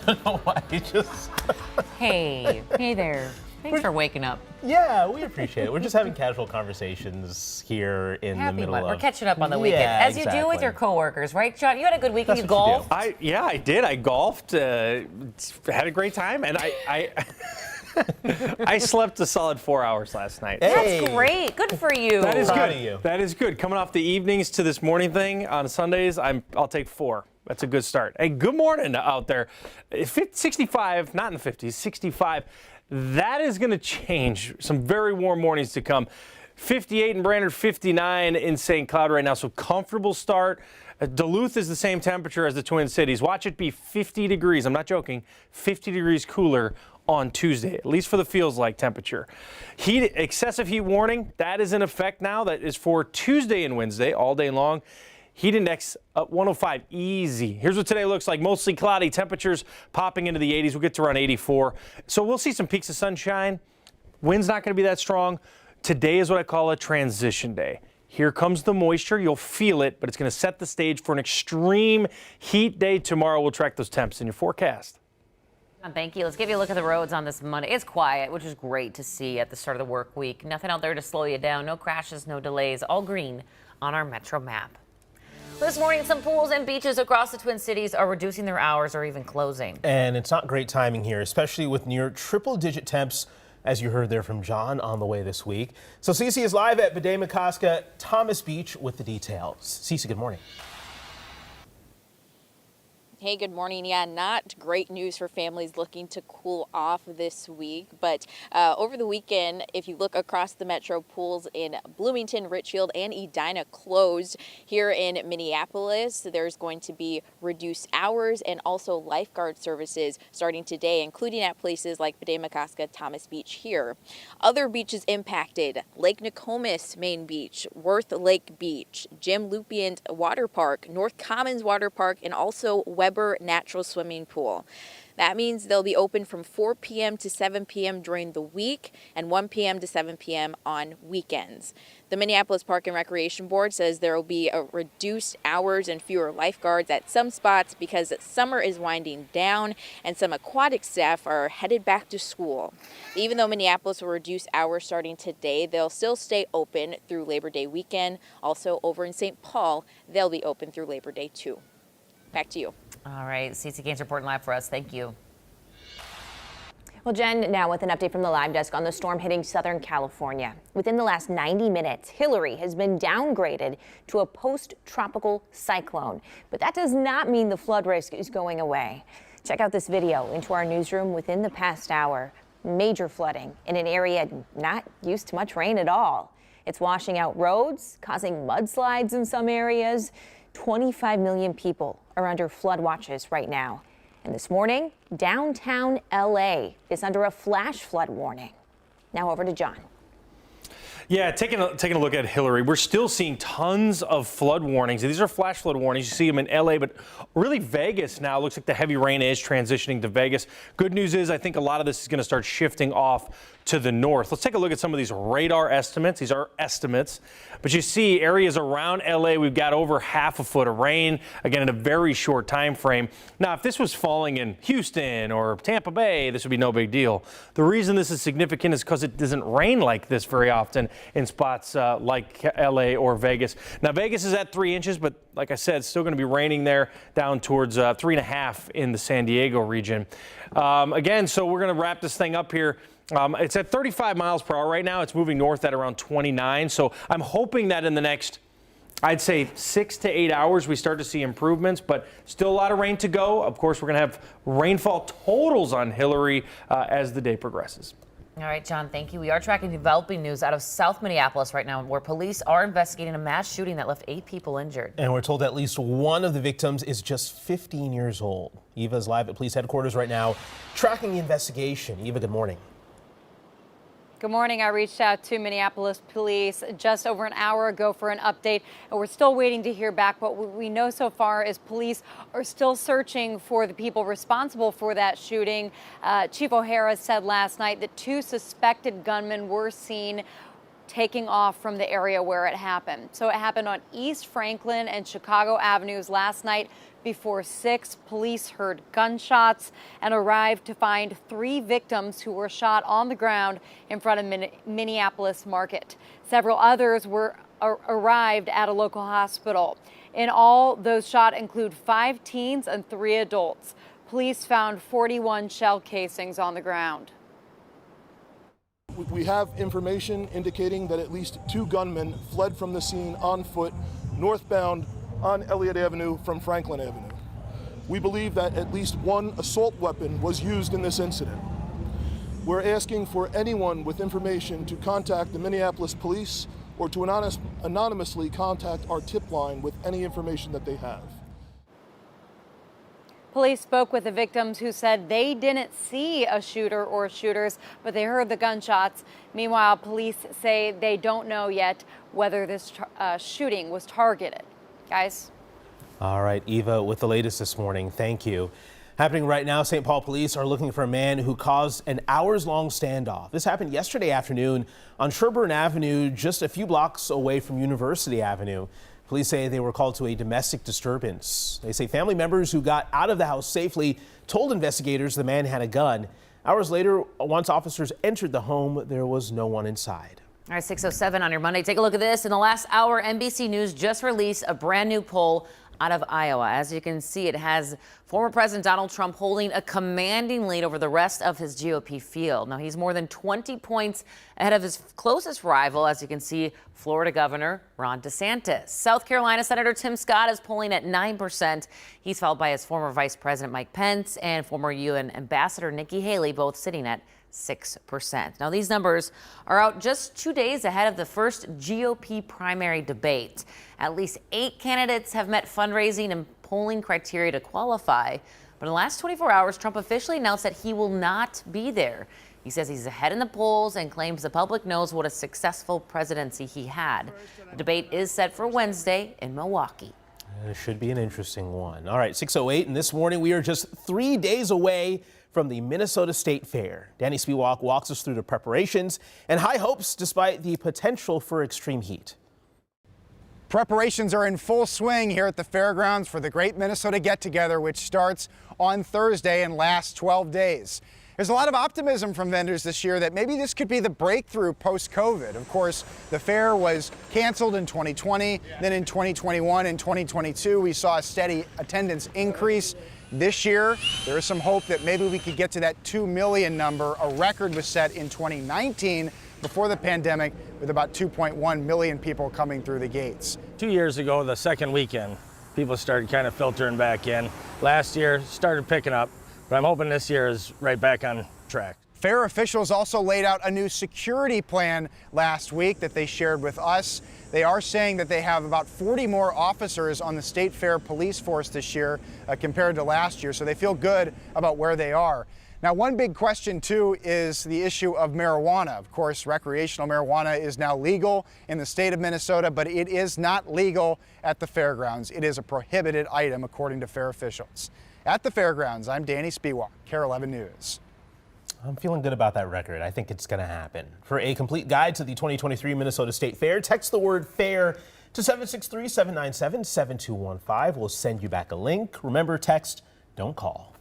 don't know why. Just Hey there. Thanks for waking up. yeah, we appreciate it. We're just having casual conversations here in the middle of. We're catching up on the weekend, Yeah, as you do with your coworkers, right, John? You had a good weekend. That's You what you do. golfed. I did. I golfed, had a great time, and I I slept a solid 4 hours last night. Hey. That's great. Good for you. That is Proud good. of you. That is good. Coming off the evenings to this morning thing on Sundays, I'll take 4. That's a good start. Hey, good morning out there. 65, not in the 50s, 65. That is going to change. Some very warm mornings to come. 58 in Brainerd, 59 in St. Cloud right now. So comfortable start. Duluth is the same temperature as the Twin Cities. Watch it be 50 degrees. I'm not joking. 50 degrees cooler on Tuesday, at least for the feels like temperature. Excessive heat warning, that is in effect now. That is for Tuesday and Wednesday, all day long. Heat index up 105, easy. Here's what today looks like. Mostly cloudy, temperatures popping into the 80s. We'll get to around 84. So we'll see some peaks of sunshine. Wind's not going to be that strong. Today is what I call a transition day. Here comes the moisture. You'll feel it, but it's going to set the stage for an extreme heat day tomorrow. We'll track those temps in your forecast. Thank you. Let's give you a look at the roads on this Monday. It's quiet, which is great to see at the start of the work week. Nothing out there to slow you down. No crashes, no delays. All green on our Metro map. This morning, some pools and beaches across the Twin Cities are reducing their hours or even closing. And it's not great timing here, especially with near triple-digit temps, as you heard there from John on the way this week. So Cece is live at Bedeh-Makaska Thomas Beach with the details. Cece, good morning. Hey, good morning. Yeah, not great news for families looking to cool off this week. But over the weekend, if you look across the metro, pools in Bloomington, Richfield, and Edina closed. Here in Minneapolis, there's going to be reduced hours and also lifeguard services starting today, including at places like Bedeh-Makaska, Thomas Beach here. Other beaches impacted: Lake Nokomis Main Beach, Worth Lake Beach, Jim Lupian Water Park, North Commons Water Park, and also Weber Natural Swimming Pool. That means they'll be open from 4 p.m. to 7 p.m. during the week and 1 p.m. to 7 p.m. on weekends. The Minneapolis Park and Recreation Board says there will be a reduced hours and fewer lifeguards at some spots because summer is winding down and some aquatic staff are headed back to school. Even though Minneapolis will reduce hours starting today, they'll still stay open through Labor Day weekend. Also over in St. Paul, they'll be open through Labor Day too. Back to you. All right, CC Gaines reporting live for us. Thank you. Well, Jen, now with an update from the live desk on the storm hitting Southern California. Within the last 90 minutes, Hillary has been downgraded to a post-tropical cyclone. But that does not mean the flood risk is going away. Check out this video into our newsroom within the past hour. Major flooding in an area not used to much rain at all. It's washing out roads, causing mudslides in some areas. 25 million people are under flood watches right now. And this morning, downtown LA is under a flash flood warning. Now over to John. Yeah, taking a look at Hillary, we're still seeing tons of flood warnings. These are flash flood warnings. You see them in LA, but really Vegas now. Looks like the heavy rain is transitioning to Vegas. Good news is I think a lot of this is going to start shifting off to the north. Let's take a look at some of these radar estimates. These are estimates, but you see areas around LA, we've got over half a foot of rain, again, in a very short time frame. Now, if this was falling in Houston or Tampa Bay, this would be no big deal. The reason this is significant is because it doesn't rain like this very often in spots like LA or Vegas. Now, Vegas is at 3 inches, but like I said, it's still going to be raining there down towards 3.5 in the San Diego region. Again, so we're going to wrap this thing up here. It's at 35 miles per hour right now. It's moving north at around 29. So I'm hoping that in the next, I'd say 6 to 8 hours, we start to see improvements, but still a lot of rain to go. Of course, we're going to have rainfall totals on Hillary as the day progresses. All right, John, thank you. We are tracking developing news out of South Minneapolis right now, where police are investigating a mass shooting that left 8 people injured. And we're told at least one of the victims is just 15 years old. Eva is live at police headquarters right now, tracking the investigation. Eva, good morning. Good morning. I reached out to Minneapolis police just over an hour ago for an update, and we're still waiting to hear back. What we know so far is police are still searching for the people responsible for that shooting. Chief O'Hara said last night that 2 suspected gunmen were seen taking off from the area where it happened. So it happened on East Franklin and Chicago Avenues last night. Before 6, police heard gunshots and arrived to find 3 victims who were shot on the ground in front of Minneapolis Market. Several others arrived at a local hospital. In all, those shot include 5 teens and 3 adults. Police found 41 shell casings on the ground. We have information indicating that at least 2 gunmen fled from the scene on foot northbound on Elliott Avenue from Franklin Avenue. We believe that at least 1 assault weapon was used in this incident. We're asking for anyone with information to contact the Minneapolis police or to anonymously contact our tip line with any information that they have. Police spoke with the victims who said they didn't see a shooter or shooters, but they heard the gunshots. Meanwhile, police say they don't know yet whether this shooting was targeted. Guys? All right, Eva, with the latest this morning, thank you. Happening right now, St. Paul police are looking for a man who caused an hours-long standoff. This happened yesterday afternoon on Sherburne Avenue, just a few blocks away from University Avenue. Police say they were called to a domestic disturbance. They say family members who got out of the house safely told investigators the man had a gun. Hours later, once officers entered the home, there was no one inside. All right, 6:07 on your Monday. Take a look at this. In the last hour, NBC News just released a brand new poll out of Iowa. As you can see, it has former President Donald Trump holding a commanding lead over the rest of his GOP field. Now, he's more than 20 points ahead of his closest rival, as you can see, Florida Governor Ron DeSantis. South Carolina Senator Tim Scott is polling at 9%. He's followed by his former Vice President Mike Pence and former UN Ambassador Nikki Haley, both sitting at 6%. Now, these numbers are out just 2 days ahead of the first GOP primary debate. At least 8 candidates have met fundraising and polling criteria to qualify. But in the last 24 hours, Trump officially announced that he will not be there. He says he's ahead in the polls and claims the public knows what a successful presidency he had. The debate is set for Wednesday in Milwaukee. It should be an interesting one. All right, 6:08, and this morning we are just 3 days away from the Minnesota State Fair. Danny Spiewak walks us through the preparations and high hopes despite the potential for extreme heat. Preparations are in full swing here at the fairgrounds for the Great Minnesota Get Together, which starts on Thursday and lasts 12 days. There's a lot of optimism from vendors this year that maybe this could be the breakthrough post-COVID. Of course, the fair was canceled in 2020, then in 2021 and 2022, we saw a steady attendance increase. This year, there is some hope that maybe we could get to that 2 million number. A record was set in 2019 before the pandemic with about 2.1 million people coming through the gates. 2 years ago, the second weekend, people started kind of filtering back in. Last year, started picking up, but I'm hoping this year is right back on track. Fair officials also laid out a new security plan last week that they shared with us. They are saying that they have about 40 more officers on the State Fair police force this year compared to last year, so they feel good about where they are. Now, one big question, too, is the issue of marijuana. Of course, recreational marijuana is now legal in the state of Minnesota, but it is not legal at the fairgrounds. It is a prohibited item, according to fair officials. At the fairgrounds, I'm Danny Spiewak, KARE 11 News. I'm feeling good about that record. I think it's going to happen. For a complete guide to the 2023 Minnesota State Fair, text the word FAIR to 763-797-7215. We'll send you back a link. Remember, text, don't call.